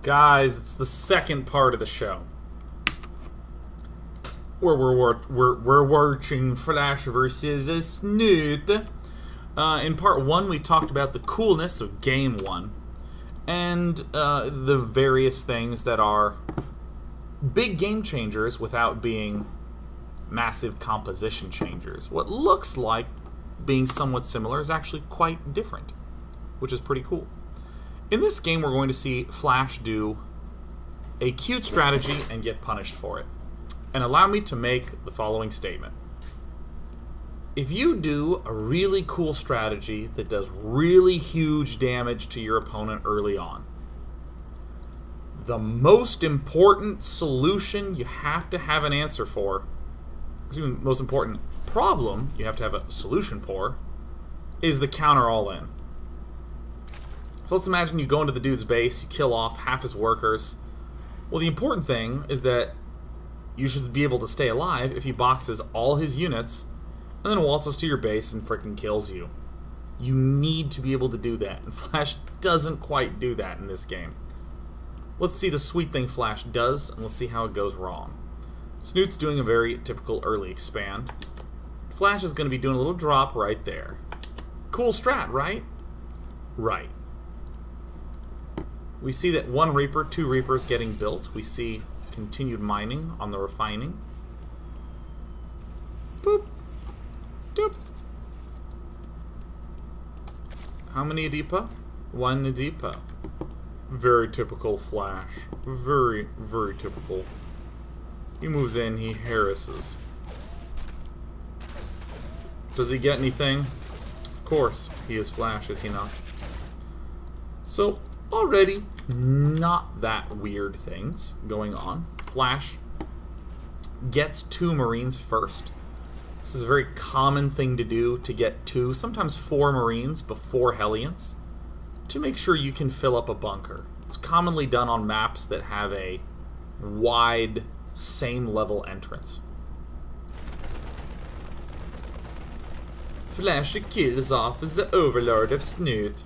Guys, it's the second part of the show where we're watching Flash versus Snute. In part 1, we talked about the coolness of Game 1 and the various things that are big game changers without being massive composition changers. What looks like being somewhat similar is actually quite different, which is pretty cool. In this game, we're going to see Flash do a cute strategy and get punished for it. And allow me to make the following statement. If you do a really cool strategy that does really huge damage to your opponent early on, the most important solution you have to have an answer for, most important problem you have to have a solution for, is the counter all-in. So let's imagine you go into the dude's base, you kill off half his workers. Well, the important thing is that you should be able to stay alive if he boxes all his units and then waltzes to your base and frickin' kills you. You need to be able to do that, and Flash doesn't quite do that in this game. Let's see the sweet thing Flash does, and let's see how it goes wrong. Snoot's doing a very typical early expand. Flash is going to be doing a little drop right there. Cool strat, right? Right. We see that 1 Reaper, 2 Reapers getting built. We see continued mining on the refining. Boop. Doop. How many Adipa? 1 Adipa. Very typical Flash. Very, very typical. He moves in, he harasses. Does he get anything? Of course, he is Flash, is he not? So, already not that weird things going on. Flash gets 2 Marines first. This is a very common thing to do, to get 2, sometimes 4 Marines before Hellions, to make sure you can fill up a bunker. It's commonly done on maps that have a wide, same level entrance. Flash kills off as the overlord of Snute.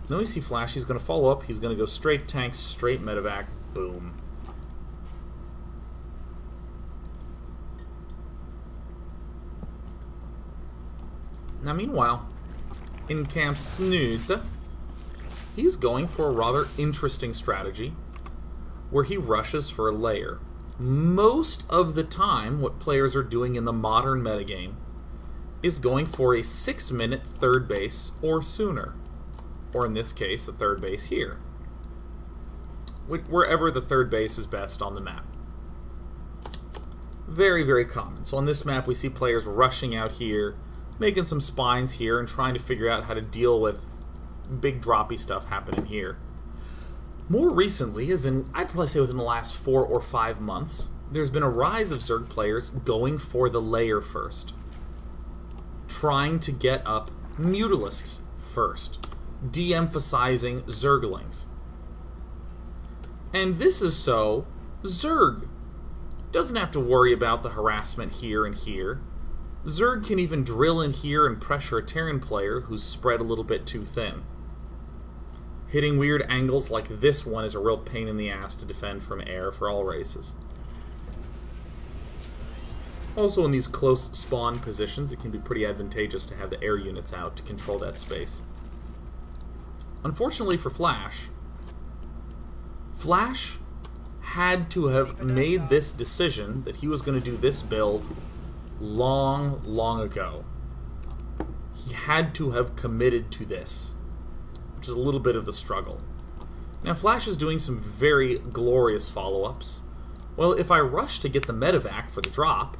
Then we see Flash, he's going to follow up, he's going to go straight tanks, straight medevac, boom. Now meanwhile, in Camp Snute, he's going for a rather interesting strategy where he rushes for a layer. Most of the time, what players are doing in the modern metagame is going for a 6-minute third base or sooner. Or in this case, a third base here. Wherever the third base is best on the map. Very, very common. So on this map, we see players rushing out here, making some spines here, and trying to figure out how to deal with big droppy stuff happening here. More recently, as in, I'd probably say within the last 4 or 5 months, there's been a rise of Zerg players going for the layer first. Trying to get up Mutalisks first. De-emphasizing Zerglings. And this is so Zerg doesn't have to worry about the harassment here and here. Zerg can even drill in here and pressure a Terran player who's spread a little bit too thin. Hitting weird angles like this one is a real pain in the ass to defend from air for all races. Also in these close spawn positions, it can be pretty advantageous to have the air units out to control that space. Unfortunately for Flash, Flash had to have made this decision that he was going to do this build long, long ago. He had to have committed to this, which is a little bit of the struggle. Now Flash is doing some very glorious follow-ups. Well, if I rush to get the medevac for the drop,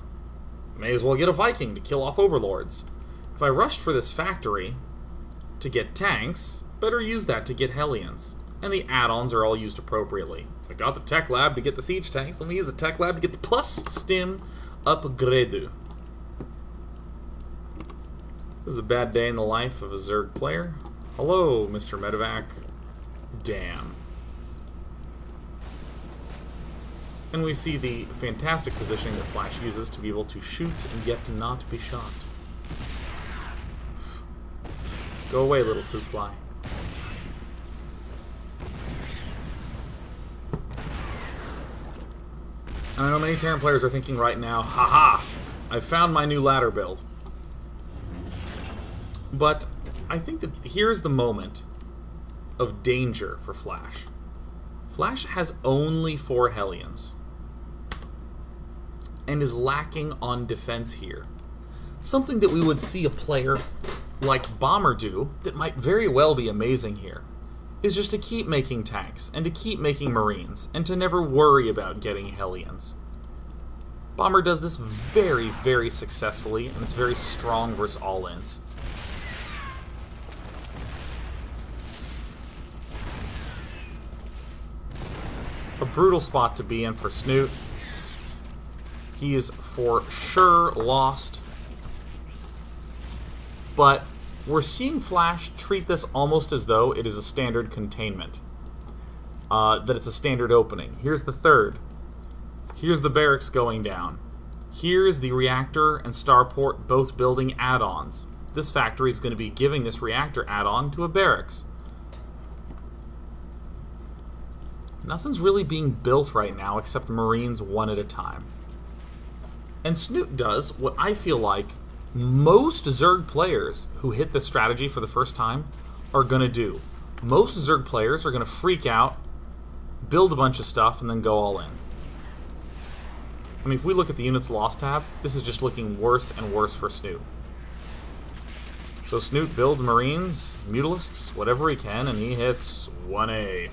I may as well get a Viking to kill off overlords. If I rushed for this factory to get tanks, better use that to get Hellions. And the add-ons are all used appropriately. If I got the tech lab to get the siege tanks, let me use the tech lab to get the plus stim upgrade. This is a bad day in the life of a Zerg player. Hello, Mr. Medevac. Damn. And we see the fantastic positioning that Flash uses to be able to shoot and yet to not be shot. Go away, little fruit fly. And I know many Terran players are thinking right now, haha, I found my new ladder build. But I think that here's the moment of danger for Flash. Flash has only 4 Hellions and is lacking on defense here. Something that we would see a player like Bomber do that might very well be amazing here is just to keep making tanks and to keep making Marines and to never worry about getting Hellions. Bomber does this very, very successfully, and it's very strong versus all-ins. A brutal spot to be in for Snute. He is for sure lost. But we're seeing Flash treat this almost as though it is a standard containment. That it's a standard opening. Here's the third. Here's the barracks going down. Here's the reactor and starport both building add-ons. This factory is going to be giving this reactor add-on to a barracks. Nothing's really being built right now except Marines one at a time. And Snute does what I feel like most Zerg players who hit this strategy for the first time are going to do. Most Zerg players are going to freak out, build a bunch of stuff, and then go all in. I mean, if we look at the units lost tab, this is just looking worse and worse for Snute. So Snute builds Marines, Mutalisks, whatever he can, and he hits 1A.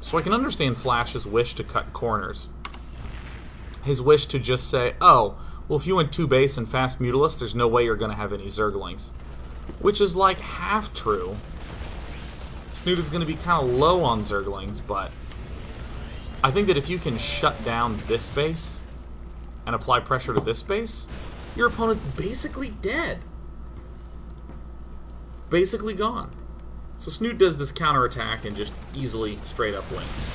So I can understand Flash's wish to cut corners. His wish to just say, oh, well, if you went 2 base and fast Mutalisk, there's no way you're going to have any Zerglings. Which is like half true. Snute is going to be kind of low on Zerglings, but I think that if you can shut down this base and apply pressure to this base, your opponent's basically dead. Basically gone. So Snute does this counterattack and just easily straight up wins.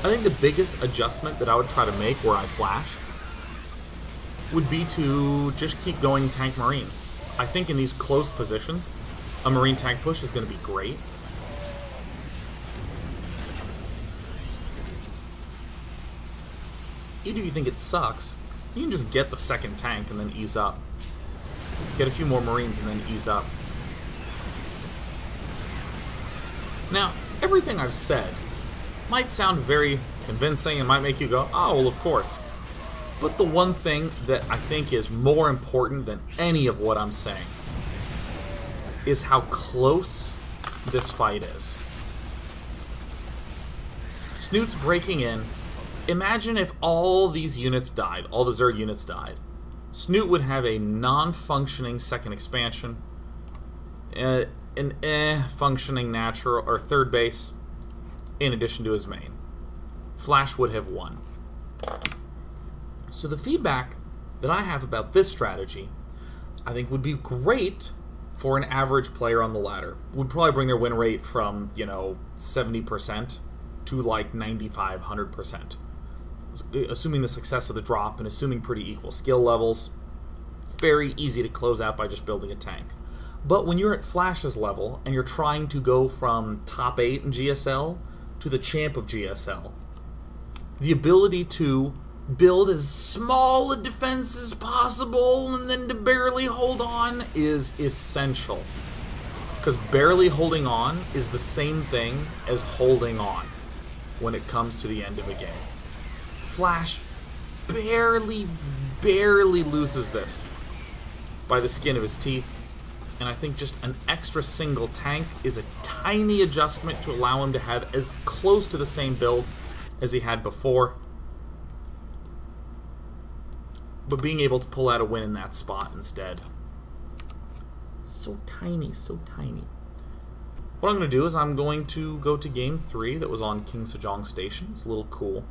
I think the biggest adjustment that I would try to make where I Flash would be to just keep going tank Marine. I think in these close positions, a Marine tank push is going to be great. Even if you think it sucks, you can just get the second tank and then ease up. Get a few more Marines and then ease up. Now, everything I've said might sound very convincing and might make you go, oh, well, of course. But the one thing that I think is more important than any of what I'm saying is how close this fight is. Snute's breaking in. Imagine if all these units died, all the Zerg units died. Snute would have a non-functioning second expansion, an functioning natural or third base, in addition to his main. Flash would have won. So the feedback that I have about this strategy, I think would be great for an average player on the ladder. Would probably bring their win rate from, 70% to like 95, 100%. Assuming the success of the drop and assuming pretty equal skill levels, very easy to close out by just building a tank. But when you're at Flash's level and you're trying to go from top 8 in GSL to the champ of GSL, the ability to build as small a defense as possible and then to barely hold on is essential. Because barely holding on is the same thing as holding on when it comes to the end of a game. Flash barely loses this by the skin of his teeth, and I think just an extra single tank is a tiny adjustment to allow him to have as close to the same build as he had before, but being able to pull out a win in that spot instead. So tiny, so tiny. What I'm going to do is I'm going to go to Game 3 that was on King Sejong Station. It's a little cool.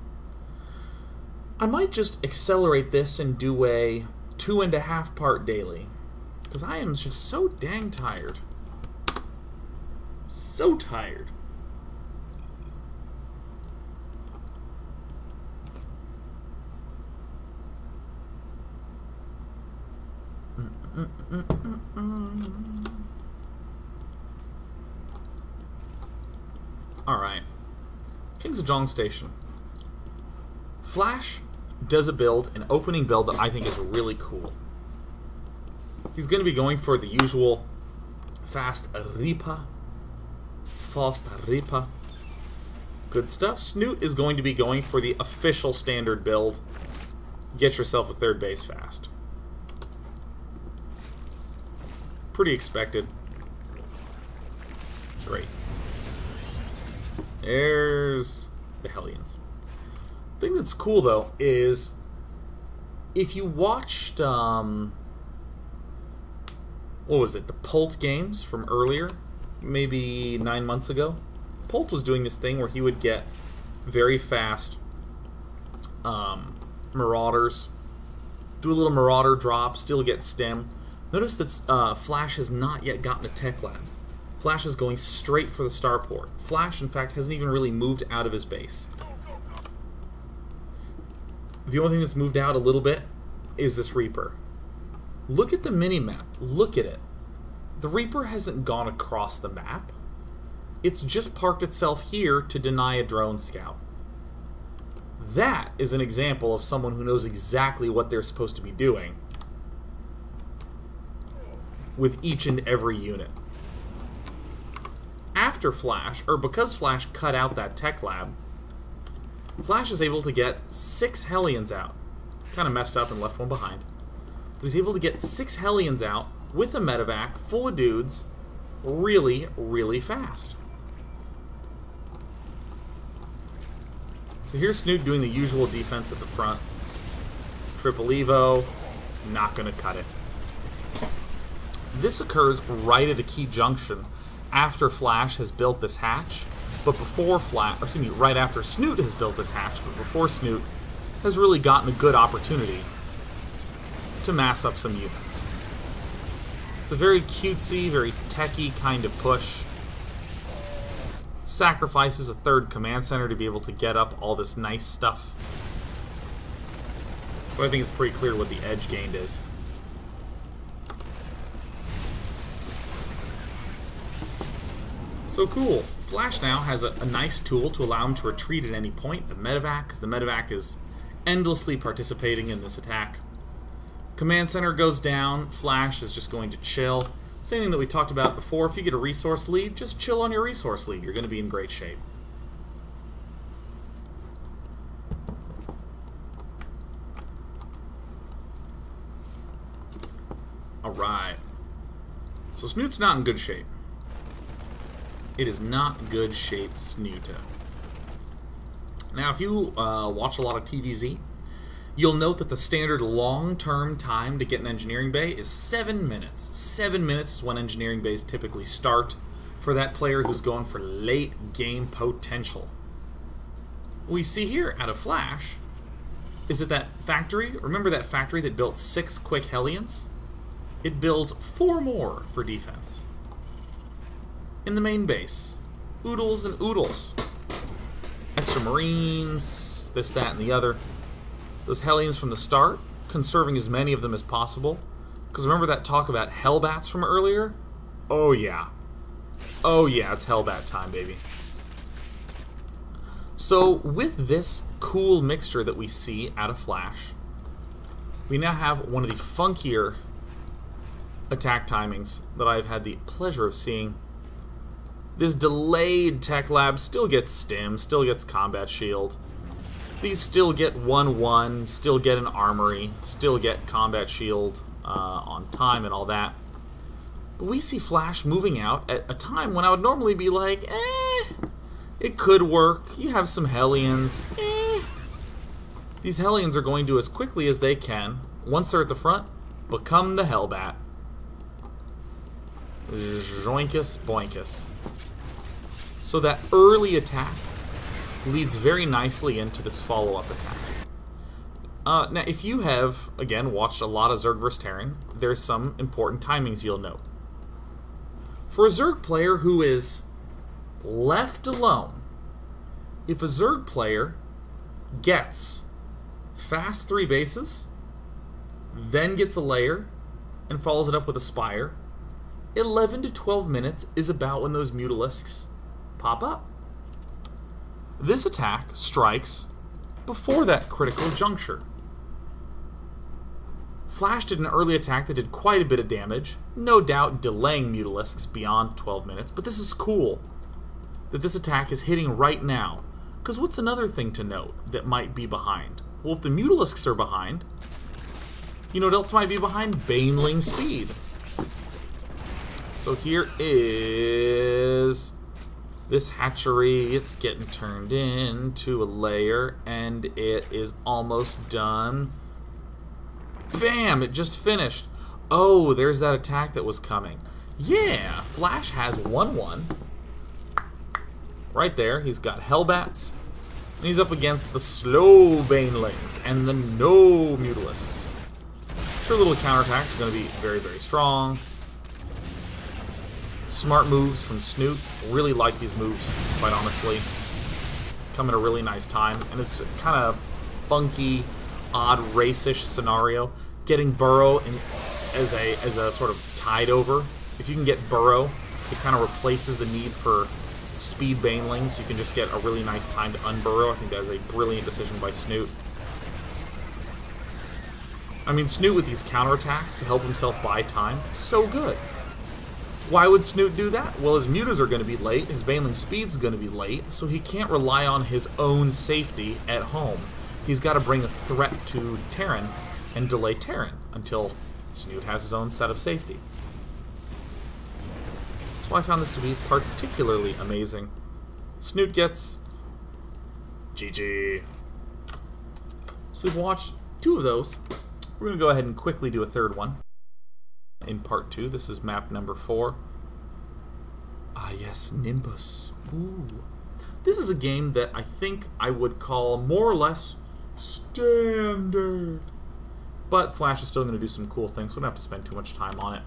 I might just accelerate this and do a 2.5 part daily, because I am just so dang tired. So tired. Alright. King Sejong Station. Flash does a build, an opening build that I think is really cool. He's going to be going for the usual fast ripa. Good stuff. Snute is going to be going for the official standard build. Get yourself a third base fast. Pretty expected. Great. There's the Hellions. The thing that's cool, though, is if you watched, what was it, the Pult games from earlier, maybe 9 months ago? Pult was doing this thing where he would get very fast Marauders, do a little Marauder drop, still get stem. Notice that Flash has not yet gotten a Tech Lab. Flash is going straight for the starport. Flash, in fact, hasn't even really moved out of his base. The only thing that's moved out a little bit is this Reaper. Look at the mini-map. Look at it. The Reaper hasn't gone across the map. It's just parked itself here to deny a drone scout. That is an example of someone who knows exactly what they're supposed to be doing with each and every unit. After Flash, or because Flash cut out that Tech Lab, Flash is able to get 6 Hellions out. Kind of messed up and left one behind. But he's able to get 6 Hellions out with a medevac full of dudes really, really fast. So here's Snute doing the usual defense at the front. Triple Evo, not going to cut it. This occurs right at a key junction after Flash has built this hatch, but before Flash, or excuse me, right after Snute has built this hatch, but before Snute has really gotten a good opportunity to mass up some units. It's a very cutesy, very techie kind of push. Sacrifices a third command center to be able to get up all this nice stuff. So I think it's pretty clear what the edge gained is. So cool. Flash now has a nice tool to allow him to retreat at any point. The medevac, because the medevac is endlessly participating in this attack. Command center goes down. Flash is just going to chill. Same thing that we talked about before. If you get a resource lead, just chill on your resource lead. You're going to be in great shape. Alright. So Snute's not in good shape. It is not good shape, Snute. Now, if you watch a lot of TVZ, you'll note that the standard long-term time to get an engineering bay is 7 minutes. 7 minutes is when engineering bays typically start for that player who's going for late game potential. What we see here out of Flash is that factory, remember that factory that built 6 quick Hellions? It builds 4 more for defense. In the main base. Oodles and oodles. Extra Marines, this, that, and the other. Those Hellions from the start, conserving as many of them as possible. Because remember that talk about Hellbats from earlier? Oh yeah. Oh yeah, it's Hellbat time, baby. So with this cool mixture that we see out of Flash, we now have one of the funkier attack timings that I've had the pleasure of seeing. This delayed Tech Lab still gets stim, still gets combat shield. These still get 1-1, still get an armory, still get combat shield on time and all that. But we see Flash moving out at a time when I would normally be like, it could work. You have some Hellions, These Hellions are going to, as quickly as they can, once they're at the front, become the Hellbat. Joinkus boinkus. So that early attack leads very nicely into this follow-up attack. Now, if you have, again, watched a lot of Zerg vs. Terran, there's some important timings you'll note. For a Zerg player who is left alone, if a Zerg player gets fast 3 bases, then gets a layer, and follows it up with a spire, 11 to 12 minutes is about when those Mutalisks pop up. This attack strikes before that critical juncture. Flash did an early attack that did quite a bit of damage, no doubt delaying Mutalisks beyond 12 minutes, but this is cool that this attack is hitting right now. Because what's another thing to note that might be behind? Well, if the Mutalisks are behind, you know what else might be behind? Baneling speed. So here is this hatchery. It's getting turned into a layer, and it is almost done. Bam! It just finished. Oh, there's that attack that was coming. Yeah, Flash has 1-1. Right there, he's got Hellbats, and he's up against the slow Banelings and the no Mutalisks. Sure, little counterattacks are going to be very, very strong. Smart moves from Snute. Really like these moves, quite honestly. Come at a really nice time, and it's kind of funky, odd race-ish scenario. Getting Burrow as a sort of tide over. If you can get Burrow, it kind of replaces the need for speed Banelings. You can just get a really nice time to unburrow. I think that is a brilliant decision by Snute. I mean, Snute with these counterattacks to help himself buy time, so good. Why would Snute do that? Well, his mutas are going to be late, his Baneling speed's going to be late, so he can't rely on his own safety at home. He's got to bring a threat to Terran and delay Terran until Snute has his own set of safety. So I found this to be particularly amazing. Snute gets GG. So we've watched 2 of those. We're going to go ahead and quickly do a third one in part 2. This is map number 4. Ah yes, Nimbus. Ooh. This is a game that I think I would call more or less standard. But Flash is still going to do some cool things, so we don't have to spend too much time on it.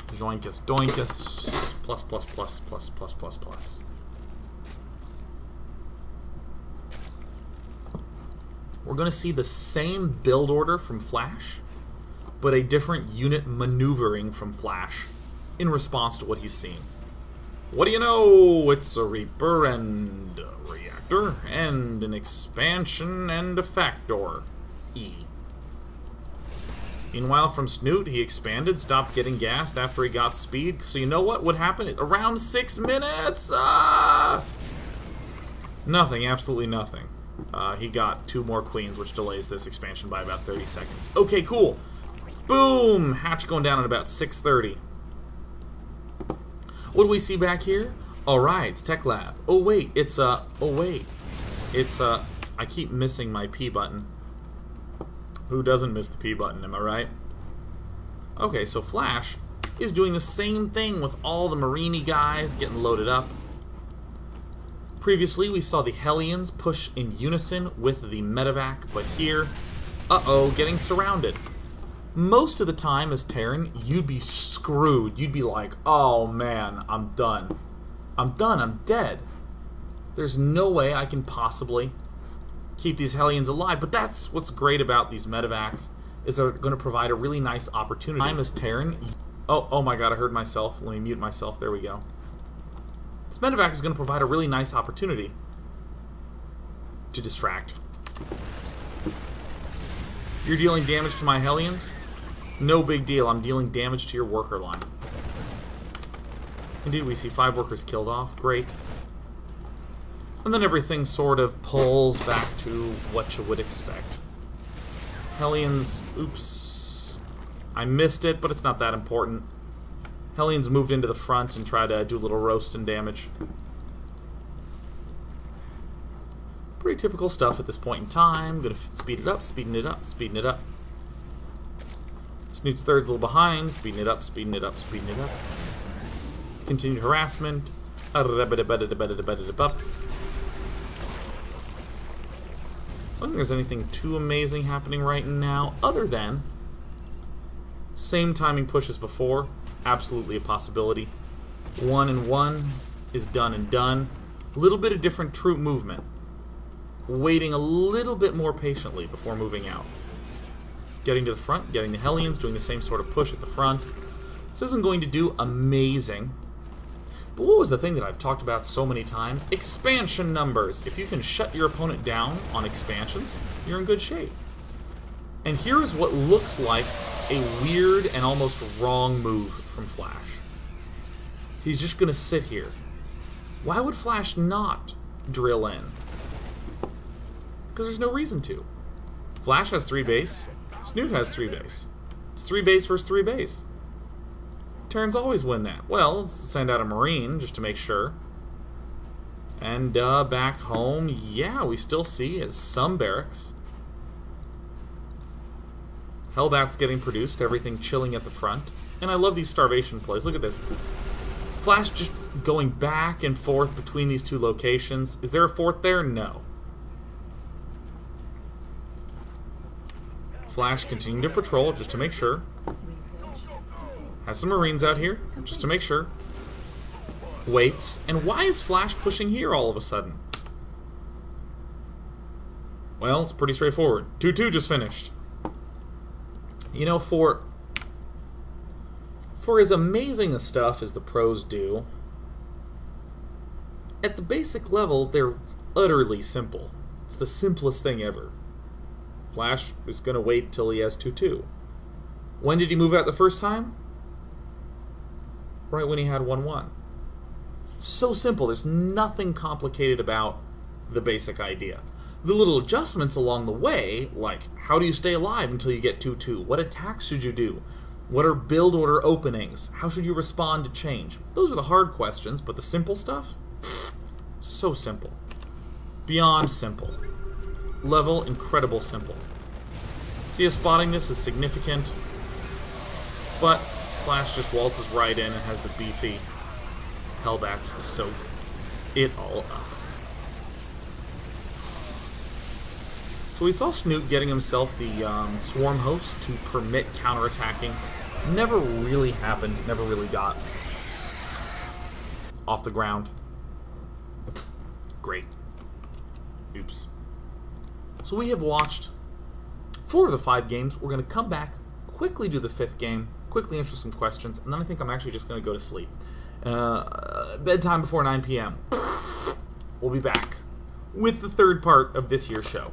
Joinkus, doinkus, plus, plus, plus, plus, plus, plus, plus. We're going to see the same build order from Flash, but a different unit maneuvering from Flash in response to what he's seeing. What do you know? It's a Reaper and a Reactor and an Expansion and a Factor. E. Meanwhile, from Snute, he expanded, stopped getting gassed after he got speed. So you know what would happen? Around 6 minutes? Nothing, absolutely nothing. He got 2 more queens, which delays this expansion by about 30 seconds. Okay, cool. Boom! Hatch going down at about 6:30. What do we see back here? Alright, it's Tech Lab. Oh wait, it's oh wait. It's I keep missing my P button. Who doesn't miss the P button, am I right? Okay, so Flash is doing the same thing with all the Marini guys getting loaded up. Previously, we saw the Hellions push in unison with the Medevac, but here, uh-oh, getting surrounded. Most of the time as Terran, you'd be screwed. You'd be like, oh man, I'm done. I'm done, I'm dead. There's no way I can possibly keep these Hellions alive, but that's what's great about these Medevacs, is they're going to provide a really nice opportunity. I'm as Terran. Oh my god, I heard myself. Let me mute myself. There we go. This Medevac is going to provide a really nice opportunity to distract. You're dealing damage to my Hellions? No big deal. I'm dealing damage to your worker line. Indeed, we see 5 workers killed off. Great. And then everything sort of pulls back to what you would expect. Hellions, oops. I missed it, but it's not that important. Hellions moved into the front and tried to do a little roast and damage. Pretty typical stuff at this point in time. Gonna speed it up, speeding it up, speeding it up. Snute's third's a little behind. Speeding it up, speeding it up, speeding it up. Continued harassment. I don't think there's anything too amazing happening right now, other than same timing push as before. Absolutely a possibility. 1 and 1 is done and done. A little bit of different troop movement. Waiting a little bit more patiently before moving out. Getting to the front, getting the Hellions, doing the same sort of push at the front. This isn't going to do amazing. But what was the thing that I've talked about so many times? Expansion numbers. If you can shut your opponent down on expansions, you're in good shape. And here's what looks like a weird and almost wrong move from Flash. He's just going to sit here. Why would Flash not drill in? Because there's no reason to. Flash has 3 base. Snute has 3 base. It's 3 base versus 3 base. Terrans always win that. Well, let's send out a Marine just to make sure. And back home, yeah, we still see as some barracks. Hellbat's getting produced, everything chilling at the front. And I love these starvation plays. Look at this. Flash just going back and forth between these 2 locations. Is there a 4th there? No. Flash continuing to patrol just to make sure. Has some Marines out here just to make sure. Waits. And why is Flash pushing here all of a sudden? Well, it's pretty straightforward. 2-2 just finished. You know, for as amazing a stuff as the pros do, at the basic level, they're utterly simple. It's the simplest thing ever. Flash is going to wait till he has 2-2. When did he move out the first time? Right when he had 1-1. So simple. There's nothing complicated about the basic idea. The little adjustments along the way, like how do you stay alive until you get 2-2? What attacks should you do? What are build order openings? How should you respond to change? Those are the hard questions, but the simple stuff? So simple. Beyond simple. Level, incredible simple. See, spotting this is significant, but Flash just waltzes right in and has the beefy Hellbats soak it all up. So we saw Snute getting himself the Swarm Host to permit counterattacking. Never really happened, never really got off the ground. Great. Oops. So we have watched 4 of the 5 games. We're going to come back, quickly do the 5th game, quickly answer some questions, and then I think I'm actually just going to go to sleep. Bedtime before 9 p.m. We'll be back with the 3rd part of this year's show.